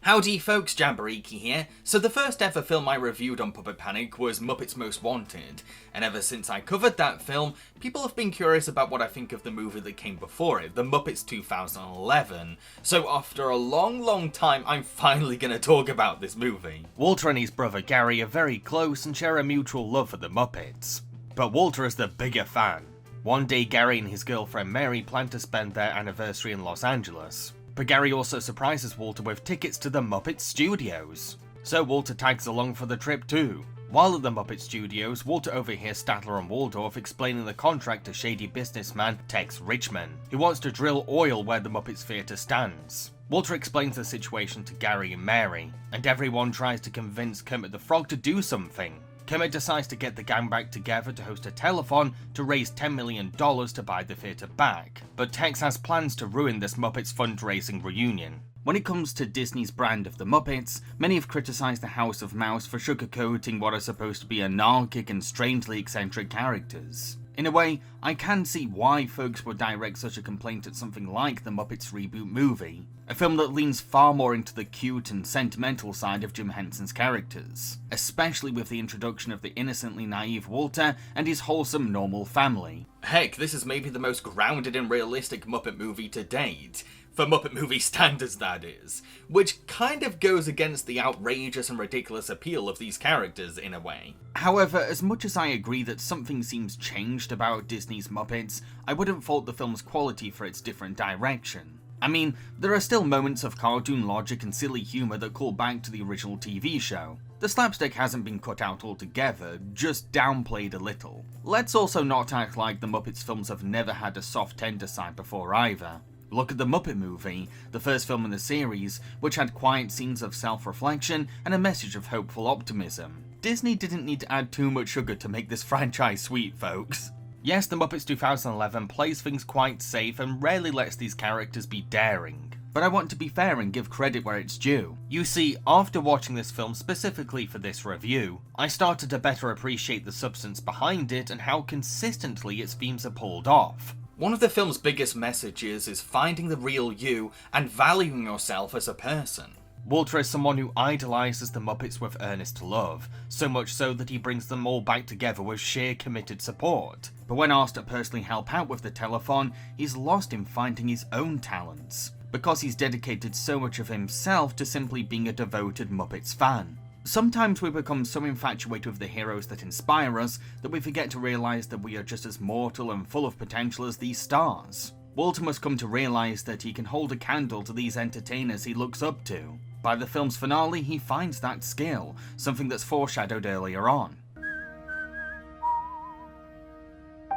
Howdy folks, Jambareeqi here. So the first ever film I reviewed on Puppet Panic was Muppets Most Wanted, and ever since I covered that film, people have been curious about what I think of the movie that came before it, The Muppets 2011. So after a long time, I'm finally gonna talk about this movie. Walter and his brother Gary are very close and share a mutual love for the Muppets. But Walter is the bigger fan. One day Gary and his girlfriend Mary plan to spend their anniversary in Los Angeles. But Gary also surprises Walter with tickets to the Muppet Studios. So Walter tags along for the trip too. While at the Muppet Studios, Walter overhears Statler and Waldorf explaining the contract to shady businessman Tex Richman, who wants to drill oil where the Muppets Theatre stands. Walter explains the situation to Gary and Mary, and everyone tries to convince Kermit the Frog to do something. Kermit decides to get the gang back together to host a telethon to raise $10 million to buy the theatre back, but Tex has plans to ruin this Muppets fundraising reunion. When it comes to Disney's brand of the Muppets, many have criticised the House of Mouse for sugarcoating what are supposed to be anarchic and strangely eccentric characters. In a way, I can see why folks would direct such a complaint at something like the Muppets Reboot movie, a film that leans far more into the cute and sentimental side of Jim Henson's characters, especially with the introduction of the innocently naive Walter and his wholesome normal family. Heck, this is maybe the most grounded and realistic Muppet movie to date. For Muppet movie standards, that is. Which kind of goes against the outrageous and ridiculous appeal of these characters, in a way. However, as much as I agree that something seems changed about Disney's Muppets, I wouldn't fault the film's quality for its different direction. I mean, there are still moments of cartoon logic and silly humour that call back to the original TV show. The slapstick hasn't been cut out altogether, just downplayed a little. Let's also not act like the Muppets films have never had a soft tender side before either. Look at the Muppet movie, the first film in the series, which had quiet scenes of self-reflection and a message of hopeful optimism. Disney didn't need to add too much sugar to make this franchise sweet, folks. Yes, the Muppets 2011 plays things quite safe and rarely lets these characters be daring. But I want to be fair and give credit where it's due. You see, after watching this film specifically for this review, I started to better appreciate the substance behind it and how consistently its themes are pulled off. One of the film's biggest messages is finding the real you and valuing yourself as a person. Walter is someone who idolises the Muppets with earnest love, so much so that he brings them all back together with sheer committed support. But when asked to personally help out with the telethon, he's lost in finding his own talents, because he's dedicated so much of himself to simply being a devoted Muppets fan. Sometimes we become so infatuated with the heroes that inspire us that we forget to realise that we are just as mortal and full of potential as these stars. Walter must come to realise that he can hold a candle to these entertainers he looks up to. By the film's finale, he finds that skill, something that's foreshadowed earlier on.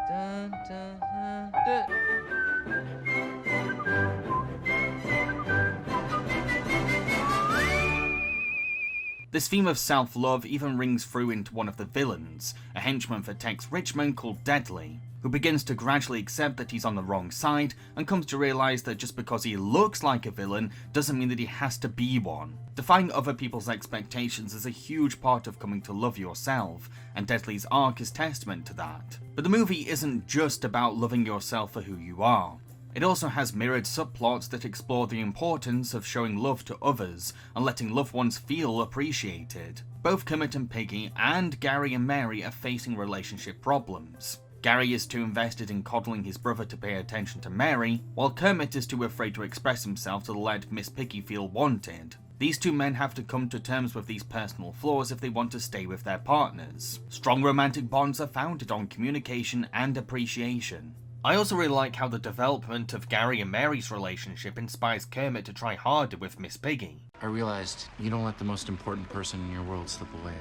Dun, dun, dun, dun. This theme of self-love even rings through into one of the villains, a henchman for Tex Richman called Deadly, who begins to gradually accept that he's on the wrong side and comes to realise that just because he looks like a villain doesn't mean that he has to be one. Defying other people's expectations is a huge part of coming to love yourself, and Deadly's arc is testament to that. But the movie isn't just about loving yourself for who you are. It also has mirrored subplots that explore the importance of showing love to others and letting loved ones feel appreciated. Both Kermit and Piggy and Gary and Mary are facing relationship problems. Gary is too invested in coddling his brother to pay attention to Mary, while Kermit is too afraid to express himself to let Miss Piggy feel wanted. These two men have to come to terms with these personal flaws if they want to stay with their partners. Strong romantic bonds are founded on communication and appreciation. I also really like how the development of Gary and Mary's relationship inspires Kermit to try harder with Miss Piggy. I realized you don't let the most important person in your world slip away.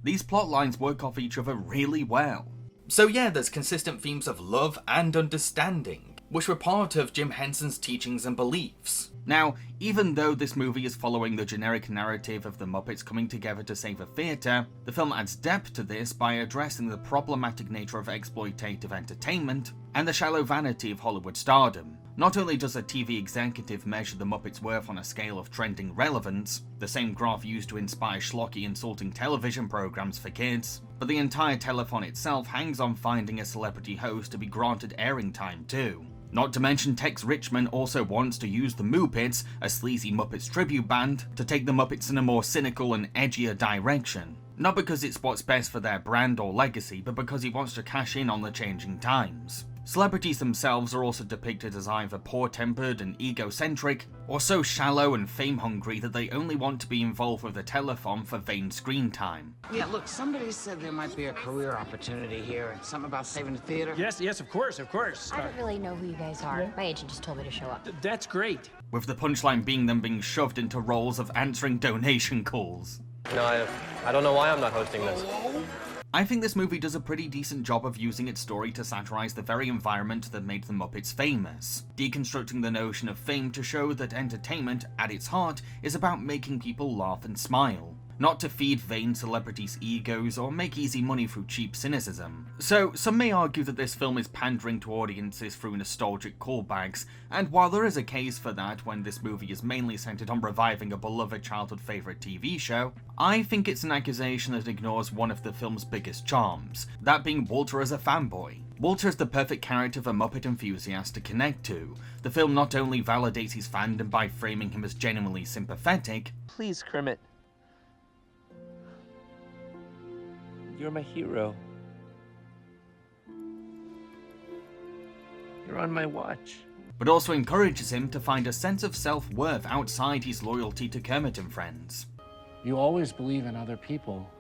These plot lines work off each other really well. So yeah, there's consistent themes of love and understanding, which were part of Jim Henson's teachings and beliefs. Now, even though this movie is following the generic narrative of the Muppets coming together to save a theatre, the film adds depth to this by addressing the problematic nature of exploitative entertainment and the shallow vanity of Hollywood stardom. Not only does a TV executive measure the Muppets' worth on a scale of trending relevance, the same graph used to inspire schlocky, insulting television programs for kids, but the entire telethon itself hangs on finding a celebrity host to be granted airing time too. Not to mention Tex Richman also wants to use the Muppets, a sleazy Muppets tribute band, to take the Muppets in a more cynical and edgier direction. Not because it's what's best for their brand or legacy, but because he wants to cash in on the changing times. Celebrities themselves are also depicted as either poor-tempered and egocentric, or so shallow and fame-hungry that they only want to be involved with the telethon for vain screen time. Yeah, look, somebody said there might be a career opportunity here. Something about saving the theater. Yes, of course. I don't really know who you guys are. My agent just told me to show up. That's great. With the punchline being them being shoved into roles of answering donation calls. No, I don't know why I'm not hosting this. I think this movie does a pretty decent job of using its story to satirize the very environment that made the Muppets famous, deconstructing the notion of fame to show that entertainment, at its heart, is about making people laugh and smile, not to feed vain celebrities' egos or make easy money through cheap cynicism. So, some may argue that this film is pandering to audiences through nostalgic callbacks, and while there is a case for that when this movie is mainly centered on reviving a beloved childhood favourite TV show, I think it's an accusation that ignores one of the film's biggest charms, that being Walter as a fanboy. Walter is the perfect character for Muppet enthusiasts to connect to. The film not only validates his fandom by framing him as genuinely sympathetic, Please, Kermit. You're my hero. You're on my watch. but also encourages him to find a sense of self-worth outside his loyalty to Kermit and friends. You always believe in other people,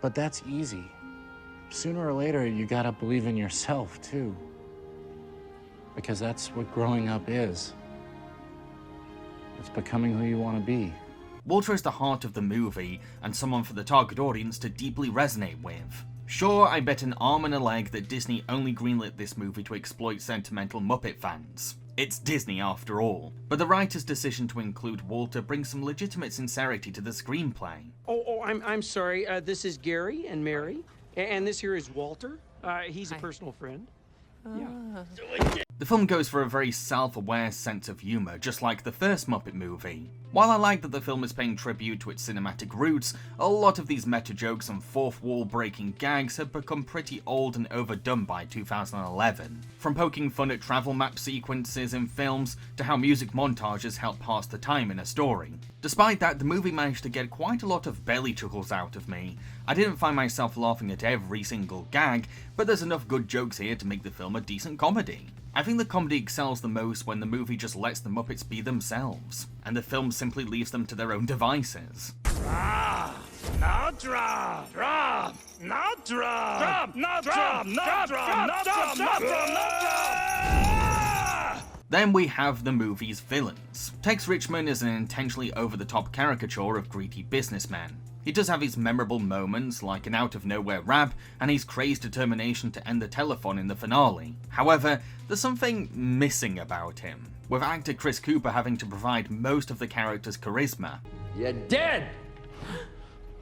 but that's easy. Sooner or later, you gotta believe in yourself, too. Because that's what growing up is. It's becoming who you want to be. Walter is the heart of the movie, and someone for the target audience to deeply resonate with. Sure, I bet an arm and a leg that Disney only greenlit this movie to exploit sentimental Muppet fans. It's Disney after all. But the writer's decision to include Walter brings some legitimate sincerity to the screenplay. I'm sorry. This is Gary and Mary, and this here is Walter. He's a personal friend. Yeah. The film goes for a very self-aware sense of humour, just like the first Muppet movie. While I like that the film is paying tribute to its cinematic roots, a lot of these meta jokes and fourth wall breaking gags have become pretty old and overdone by 2011. From poking fun at travel map sequences in films, to how music montages help pass the time in a story. Despite that, the movie managed to get quite a lot of belly chuckles out of me. I didn't find myself laughing at every single gag, but there's enough good jokes here to make the film a decent comedy. I think the comedy excels the most when the movie just lets the Muppets be themselves, and the film simply leaves them to their own devices. Now drop! Drop! Now drop! Drop! Now drop! Now drop! Now drop! Now drop! Then we have the movie's villains. Tex Richman is an intentionally over-the-top caricature of greedy businessmen. He does have his memorable moments, like an out-of-nowhere rap, and his crazed determination to end the telethon in the finale. However, there's something missing about him, with actor Chris Cooper having to provide most of the character's charisma. You're dead!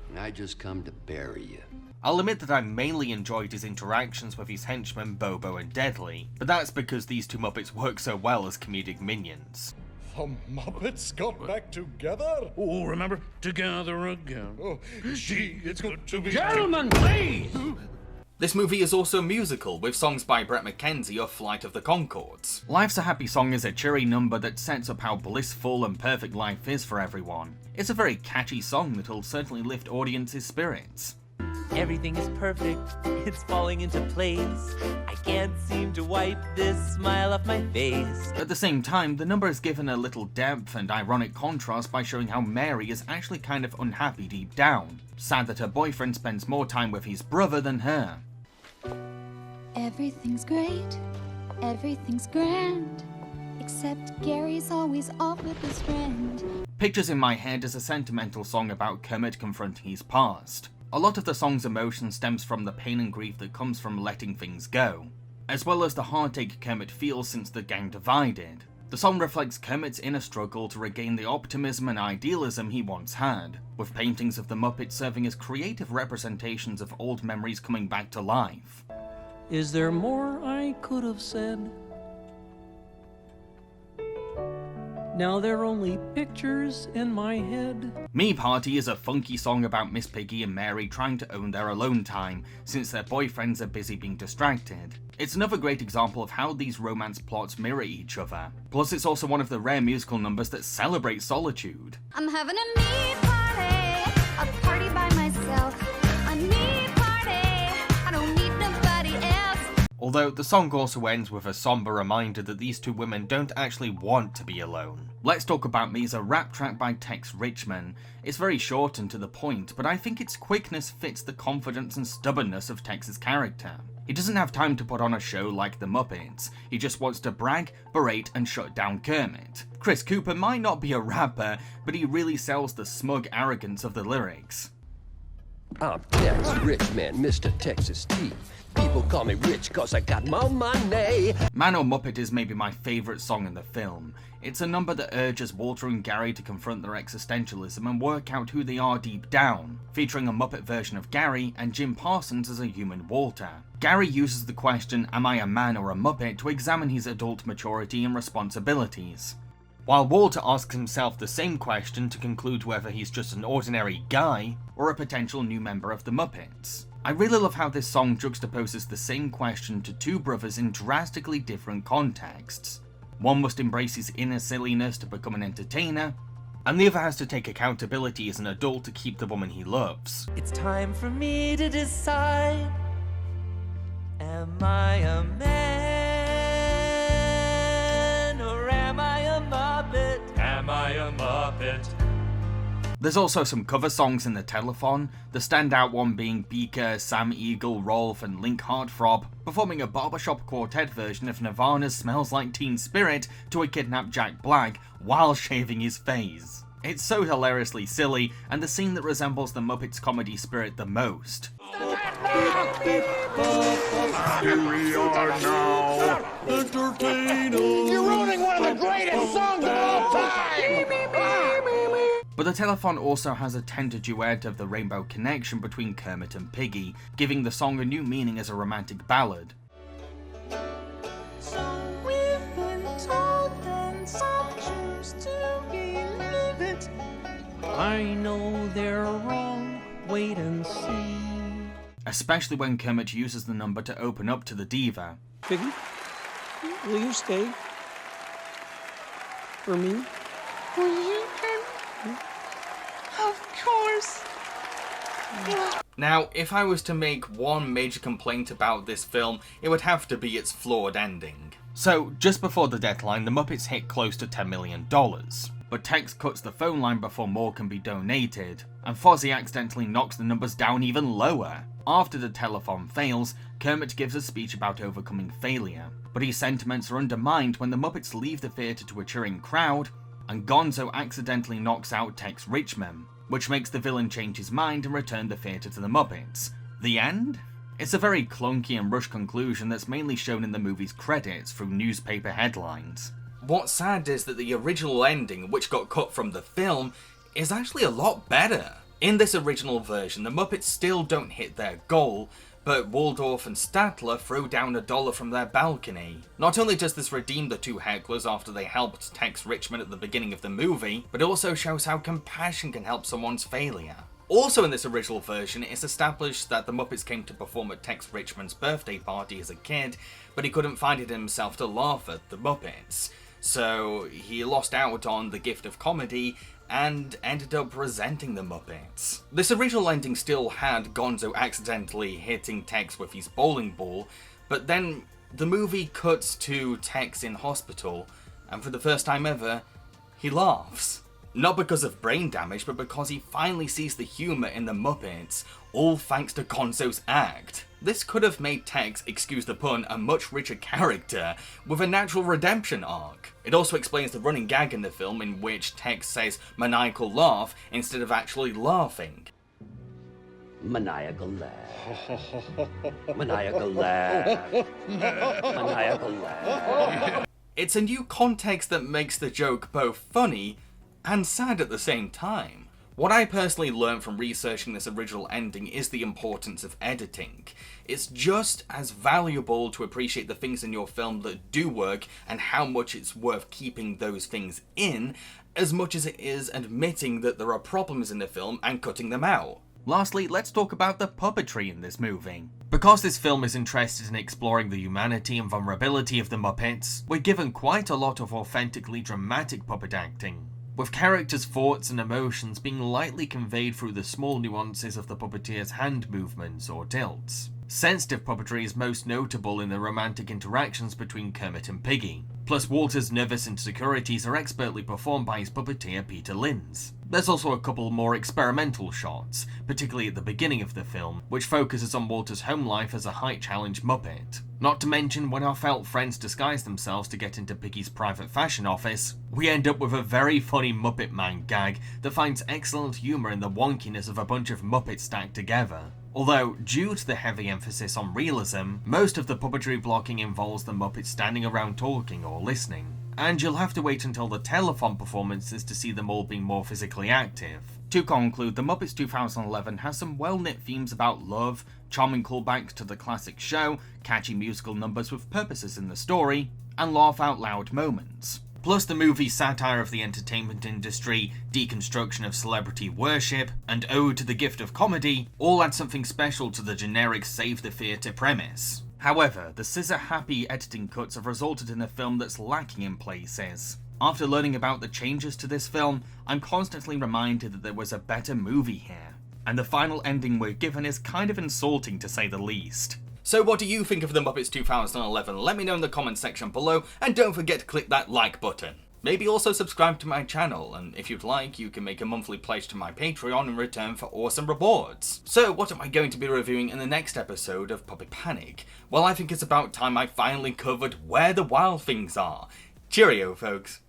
And I just come to bury you. I'll admit that I mainly enjoyed his interactions with his henchmen Bobo and Deadly, but that's because these two Muppets work so well as comedic minions. The Muppets got back together? Oh, remember? Together again. Oh, gee, it's good to be... Gentlemen, please! This movie is also a musical, with songs by Bret McKenzie of Flight of the Conchords. Life's a Happy Song is a cheery number that sets up how blissful and perfect life is for everyone. It's a very catchy song that'll certainly lift audiences' spirits. Everything is perfect, it's falling into place. I can't seem to wipe this smile off my face. At the same time, the number is given a little depth and ironic contrast by showing how Mary is actually kind of unhappy deep down, sad that her boyfriend spends more time with his brother than her. Everything's great, everything's grand, except Gary's always off with his friend. Pictures in My Head is a sentimental song about Kermit confronting his past. A lot of the song's emotion stems from the pain and grief that comes from letting things go, as well as the heartache Kermit feels since the gang divided. The song reflects Kermit's inner struggle to regain the optimism and idealism he once had, with paintings of the Muppets serving as creative representations of old memories coming back to life. Is there more I could have said? Now they're only pictures in my head. Me Party is a funky song about Miss Piggy and Mary trying to own their alone time, since their boyfriends are busy being distracted. It's another great example of how these romance plots mirror each other. Plus, it's also one of the rare musical numbers that celebrate solitude. I'm having a me party, a party by myself. A me party, I don't need nobody else. Although the song also ends with a somber reminder that these two women don't actually want to be alone. Let's Talk About Me is a rap track by Tex Richman. It's very short and to the point, but I think its quickness fits the confidence and stubbornness of Tex's character. He doesn't have time to put on a show like the Muppets. He just wants to brag, berate, and shut down Kermit. Chris Cooper might not be a rapper, but he really sells the smug arrogance of the lyrics. I'm Tex Richman, Mr. Texas T. People call me rich cause I got more money. Man or Muppet is maybe my favourite song in the film. It's a number that urges Walter and Gary to confront their existentialism and work out who they are deep down, featuring a Muppet version of Gary and Jim Parsons as a human Walter. Gary uses the question, "Am I a man or a Muppet?" to examine his adult maturity and responsibilities, while Walter asks himself the same question to conclude whether he's just an ordinary guy or a potential new member of the Muppets. I really love how this song juxtaposes the same question to two brothers in drastically different contexts. One must embrace his inner silliness to become an entertainer, and the other has to take accountability as an adult to keep the woman he loves. It's time for me to decide. Am I a man or am I a Muppet? Am I a Muppet? There's also some cover songs in the telethon, the standout one being Beaker, Sam Eagle, Rolf, and Link Heartthrob performing a barbershop quartet version of Nirvana's Smells Like Teen Spirit to a kidnapped Jack Black while shaving his face. It's so hilariously silly, and the scene that resembles the Muppets' comedy spirit the most. Here we are now, entertainers. You're ruining one of the greatest songs of all time! But the telethon also has a tender duet of the rainbow connection between Kermit and Piggy, giving the song a new meaning as a romantic ballad. So we've been told, and some choose to believe it. I know they're wrong. Wait and see. Especially when Kermit uses the number to open up to the diva. Piggy, will you stay? For me? Will you? Of course. Now, if I was to make one major complaint about this film, it would have to be its flawed ending. So, just before the deadline, the Muppets hit close to $10 million. But Tex cuts the phone line before more can be donated, and Fozzie accidentally knocks the numbers down even lower. After the telethon fails, Kermit gives a speech about overcoming failure, but his sentiments are undermined when the Muppets leave the theatre to a cheering crowd, and Gonzo accidentally knocks out Tex Richman, which makes the villain change his mind and return the theatre to the Muppets. The end? It's a very clunky and rushed conclusion that's mainly shown in the movie's credits through newspaper headlines. What's sad is that the original ending, which got cut from the film, is actually a lot better. In this original version, the Muppets still don't hit their goal, but Waldorf and Statler throw down $1 from their balcony. Not only does this redeem the two hecklers after they helped Tex Richman at the beginning of the movie, but it also shows how compassion can help someone's failure. Also in this original version, it's established that the Muppets came to perform at Tex Richman's birthday party as a kid, but he couldn't find it in himself to laugh at the Muppets. So he lost out on the gift of comedy and ended up resenting the Muppets. This original ending still had Gonzo accidentally hitting Tex with his bowling ball, but then the movie cuts to Tex in hospital, and for the first time ever, he laughs. Not because of brain damage, but because he finally sees the humour in the Muppets, all thanks to Gonzo's act. This could have made Tex, excuse the pun, a much richer character, with a natural redemption arc. It also explains the running gag in the film in which Tex says maniacal laugh instead of actually laughing. Maniacal laugh. Maniacal laugh. Maniacal laugh. It's a new context that makes the joke both funny and sad at the same time. What I personally learned from researching this original ending is the importance of editing. It's just as valuable to appreciate the things in your film that do work and how much it's worth keeping those things in, as much as it is admitting that there are problems in the film and cutting them out. Lastly, let's talk about the puppetry in this movie. Because this film is interested in exploring the humanity and vulnerability of the Muppets, we're given quite a lot of authentically dramatic puppet acting, with characters' thoughts and emotions being lightly conveyed through the small nuances of the puppeteer's hand movements or tilts. Sensitive puppetry is most notable in the romantic interactions between Kermit and Piggy, plus Walter's nervous insecurities are expertly performed by his puppeteer Peter Linz. There's also a couple more experimental shots, particularly at the beginning of the film, which focuses on Walter's home life as a height challenge Muppet. Not to mention, when our felt friends disguise themselves to get into Piggy's private fashion office, we end up with a very funny Muppet Man gag that finds excellent humour in the wonkiness of a bunch of Muppets stacked together. Although, due to the heavy emphasis on realism, most of the puppetry blocking involves the Muppets standing around talking or listening, and you'll have to wait until the telethon performances to see them all being more physically active. To conclude, the Muppets 2011 has some well-knit themes about love, charming callbacks to the classic show, catchy musical numbers with purposes in the story, and laugh-out-loud moments. Plus the movie's satire of the entertainment industry, deconstruction of celebrity worship, and ode to the gift of comedy all add something special to the generic save the theatre premise. However, the scissor-happy editing cuts have resulted in a film that's lacking in places. After learning about the changes to this film, I'm constantly reminded that there was a better movie here, and the final ending we're given is kind of insulting to say the least. So what do you think of the Muppets 2011? Let me know in the comments section below, and don't forget to click that like button. Maybe also subscribe to my channel, and if you'd like, you can make a monthly pledge to my Patreon in return for awesome rewards. So what am I going to be reviewing in the next episode of Puppet Panic? Well, I think it's about time I finally covered where the wild things are. Cheerio, folks.